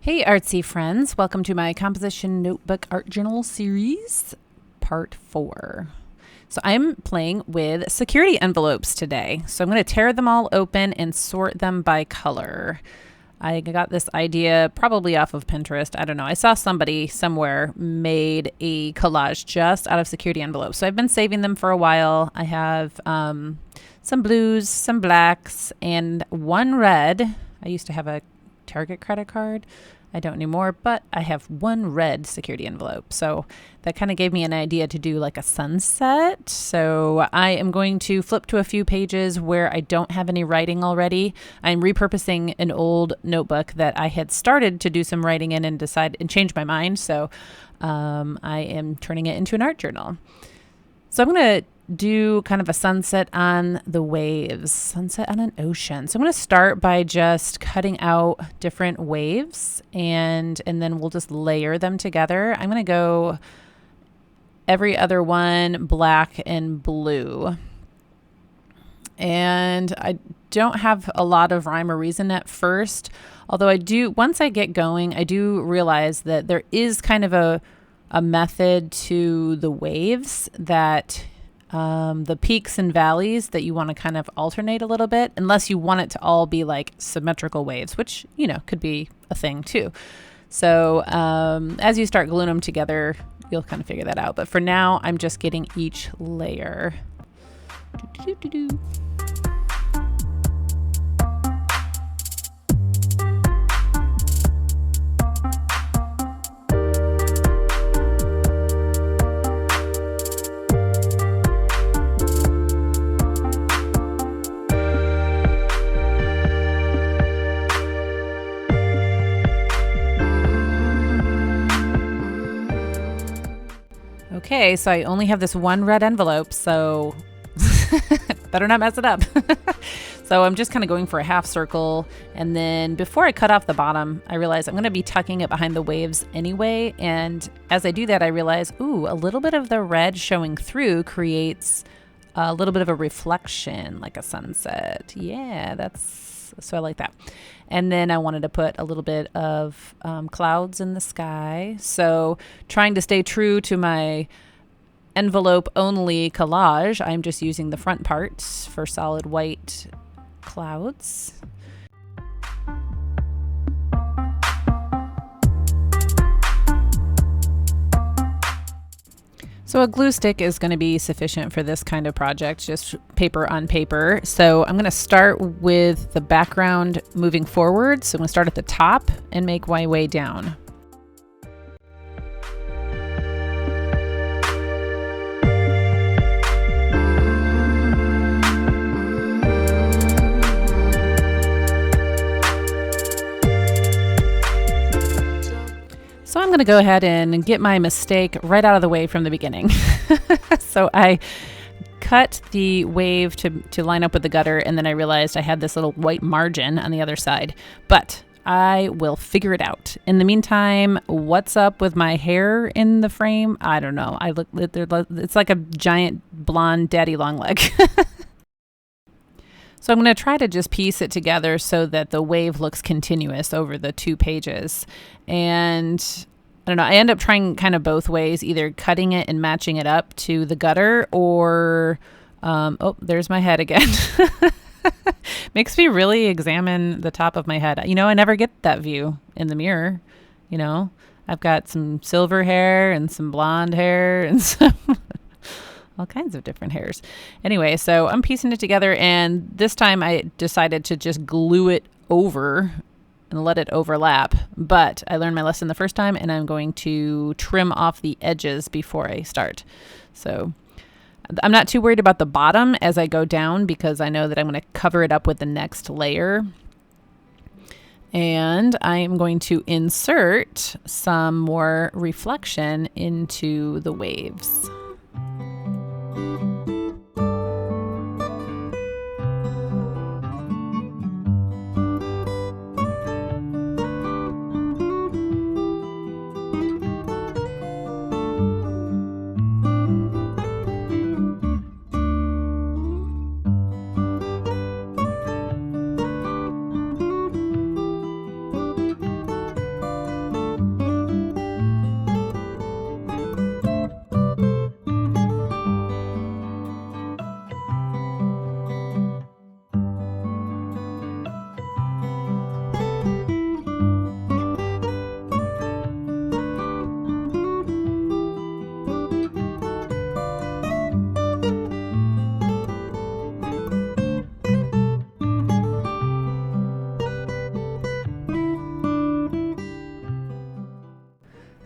Hey artsy friends, welcome to my composition notebook art journal series, part 4. So I'm playing with security envelopes today. So I'm going to tear them all open and sort them by color. I got this idea probably off of Pinterest. I don't know. I saw somebody somewhere made a collage just out of security envelopes. So I've been saving them for a while. I have some blues, some blacks, and one red. I used to have a Target credit card. I don't anymore, but I have one red security envelope. So that kind of gave me an idea to do like a sunset. So I am going to flip to a few pages where I don't have any writing already. I'm repurposing an old notebook that I had started to do some writing in and changed my mind. So I am turning it into an art journal. So I'm going to do kind of a sunset on the waves, sunset on an ocean. So I'm going to start by just cutting out different waves and then we'll just layer them together. I'm going to go every other one black and blue. And I don't have a lot of rhyme or reason at first, although once I get going, I do realize that there is kind of a method to the waves that the peaks and valleys that you want to kind of alternate a little bit, unless you want it to all be like symmetrical waves, which, could be a thing too. So as you start gluing them together, you'll kind of figure that out. But for now, I'm just getting each layer. Okay, so I only have this one red envelope, so better not mess it up. So I'm just kind of going for a half circle, and then before I cut off the bottom, I realize I'm going to be tucking it behind the waves anyway, and as I do that, I realize, a little bit of the red showing through creates a little bit of a reflection, like a sunset. Yeah, so I like that. And then I wanted to put a little bit of clouds in the sky. So trying to stay true to my envelope only collage, I'm just using the front parts for solid white clouds. So a glue stick is going to be sufficient for this kind of project, just paper on paper. So I'm going to start with the background moving forward. So I'm going to start at the top and make my way down. So I'm going to go ahead and get my mistake right out of the way from the beginning. So I cut the wave to line up with the gutter, and then I realized I had this little white margin on the other side, but I will figure it out. In the meantime, what's up with my hair in the frame? I don't know. It's like a giant blonde daddy long leg. So I'm going to try to just piece it together so that the wave looks continuous over the 2 pages. And I don't know, I end up trying kind of both ways, either cutting it and matching it up to the gutter or, there's my head again. Makes me really examine the top of my head. I never get that view in the mirror. I've got some silver hair and some blonde hair and some all kinds of different hairs. Anyway, so I'm piecing it together, and this time I decided to just glue it over and let it overlap. But I learned my lesson the first time, and I'm going to trim off the edges before I start. So I'm not too worried about the bottom as I go down, because I know that I'm going to cover it up with the next layer. And I am going to insert some more reflection into the waves.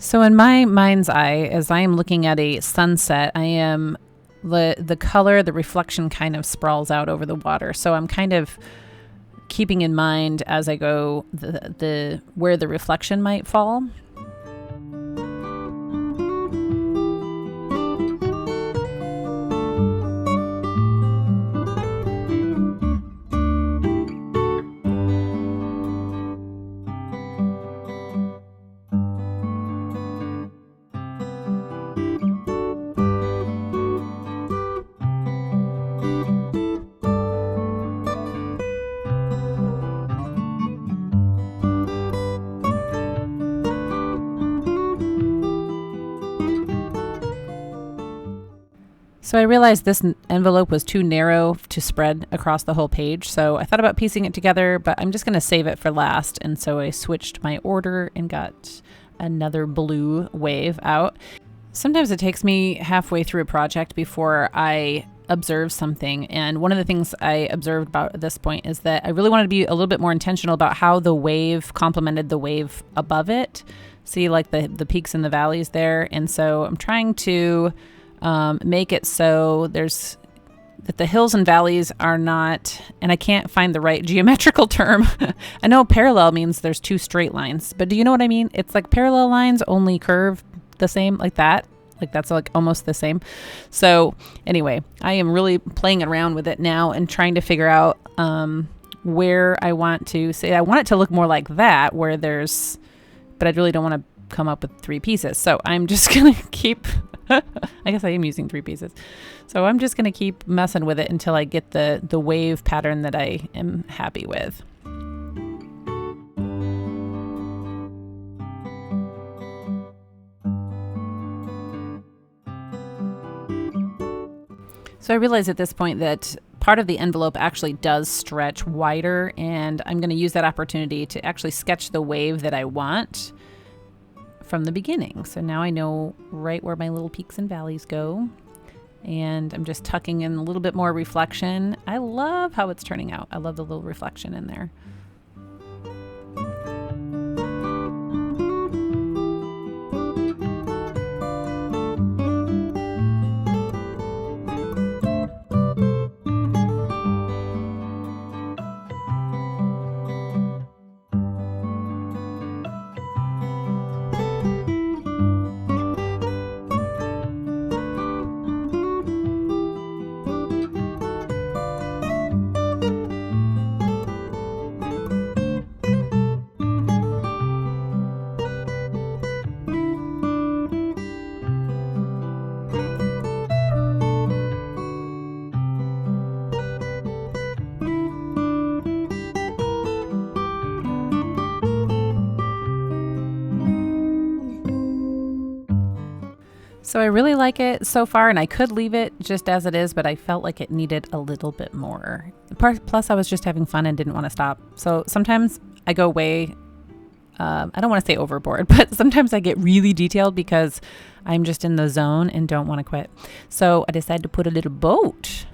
So in my mind's eye, as I am looking at a sunset, the color, the reflection kind of sprawls out over the water. So I'm kind of keeping in mind as I go the where the reflection might fall. So I realized this envelope was too narrow to spread across the whole page. So I thought about piecing it together, but I'm just going to save it for last. And so I switched my order and got another blue wave out. Sometimes it takes me halfway through a project before I observe something. And one of the things I observed about at this point is that I really wanted to be a little bit more intentional about how the wave complemented the wave above it. See, like the peaks and the valleys there. And so I'm trying to make it so that the hills and valleys are not, and I can't find the right geometrical term. I know parallel means there's two straight lines, but do you know what I mean? It's like parallel lines only curve the same, like that. Like that's like almost the same. So anyway, I am really playing around with it now and trying to figure out where I want to say, I want it to look more like that, but I really don't want to come up with three pieces. So I'm just going to keep, I guess I am using three pieces. So I'm just going to keep messing with it until I get the wave pattern that I am happy with. So I realize at this point that part of the envelope actually does stretch wider, and I'm going to use that opportunity to actually sketch the wave that I want from the beginning. So now I know right where my little peaks and valleys go, and I'm just tucking in a little bit more reflection. I love how it's turning out. I love the little reflection in there. So I really like it so far, and I could leave it just as it is, but I felt like it needed a little bit more. Plus, I was just having fun and didn't want to stop. So sometimes I go way, I don't want to say overboard, but sometimes I get really detailed because I'm just in the zone and don't want to quit. So I decided to put a little boat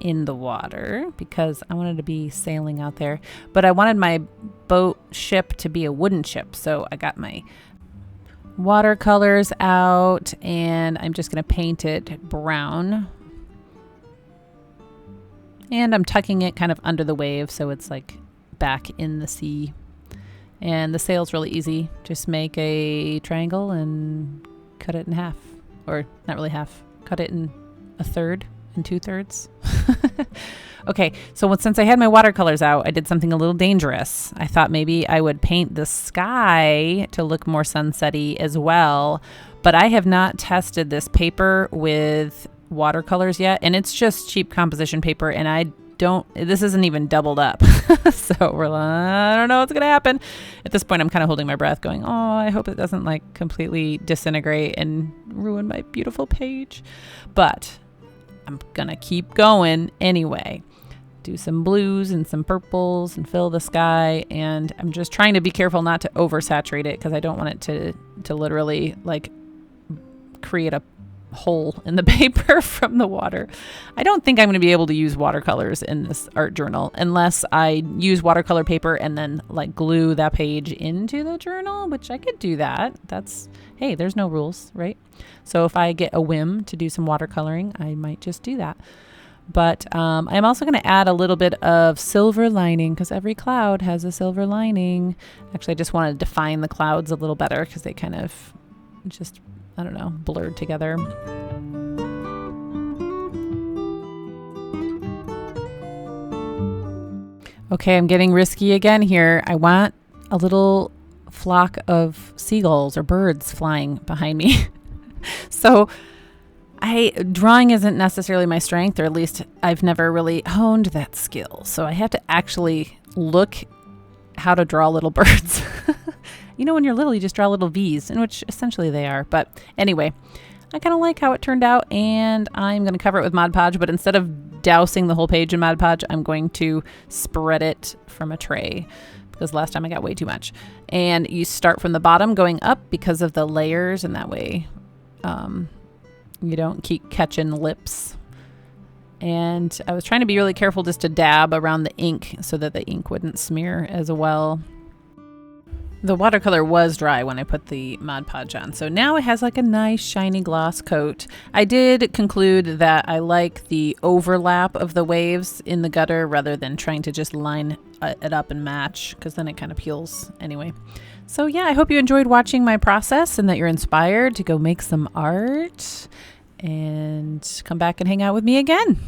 in the water because I wanted to be sailing out there, but I wanted my boat ship to be a wooden ship. So I got my watercolors out and I'm just going to paint it brown, and I'm tucking it kind of under the wave so it's like back in the sea. And the sail's really easy. Just make a triangle and cut it in half, or not really half, cut it in a third and 2/3. Okay, so since I had my watercolors out, I did something a little dangerous. I thought maybe I would paint the sky to look more sunsetty as well, but I have not tested this paper with watercolors yet, and it's just cheap composition paper, and this isn't even doubled up. So I don't know what's going to happen. At this point, I'm kind of holding my breath going, oh, I hope it doesn't like completely disintegrate and ruin my beautiful page. But I'm going to keep going anyway. Do some blues and some purples and fill the sky. And I'm just trying to be careful not to oversaturate it because I don't want it to literally like create a hole in the paper from the water. I don't think I'm going to be able to use watercolors in this art journal unless I use watercolor paper and then like glue that page into the journal, which I could do that. Hey, there's no rules, right? So if I get a whim to do some watercoloring, I might just do that. But I'm also going to add a little bit of silver lining because every cloud has a silver lining. Actually, I just want to define the clouds a little better because they kind of just, I don't know, blurred together. Okay, I'm getting risky again here. I want a little flock of seagulls or birds flying behind me. So drawing isn't necessarily my strength, or at least I've never really honed that skill. So I have to actually look how to draw little birds. You know, when you're little, you just draw little V's, in which essentially they are. But anyway, I kind of like how it turned out, and I'm going to cover it with Mod Podge, but instead of dousing the whole page in Mod Podge, I'm going to spread it from a tray because last time I got way too much. And you start from the bottom going up because of the layers, and that way you don't keep catching lips. And I was trying to be really careful just to dab around the ink so that the ink wouldn't smear as well. The watercolor was dry when I put the Mod Podge on, so now it has like a nice shiny gloss coat. I did conclude that I like the overlap of the waves in the gutter rather than trying to just line it up and match, because then it kind of peels anyway. So yeah, I hope you enjoyed watching my process and that you're inspired to go make some art and come back and hang out with me again.